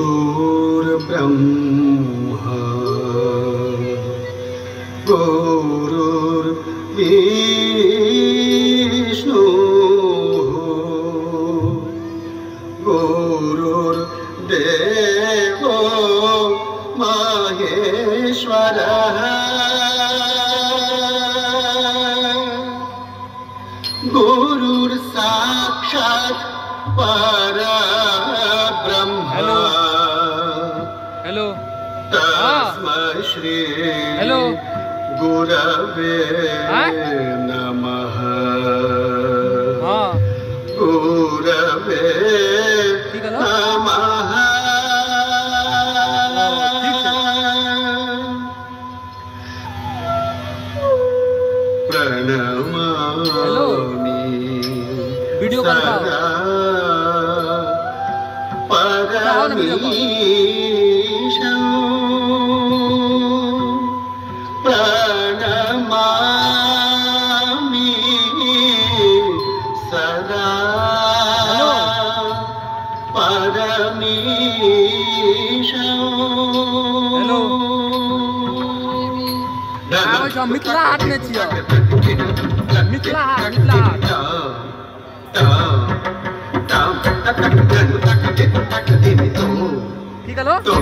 गुरुर्ब्रह्मा गुरुर्विष्णु गुरुर्देवो महेश्वरः गुरुर्साक्षात् परब्रह्म। हेलो तस्मै श्री गुरवे नमः। गुरवे नमः। प्रणमामि वीडियो सदा परमीशं। प्रणमामि सदा परमीशं। मिथिला हाट में छियै। मिथिला हाट की कहलो तो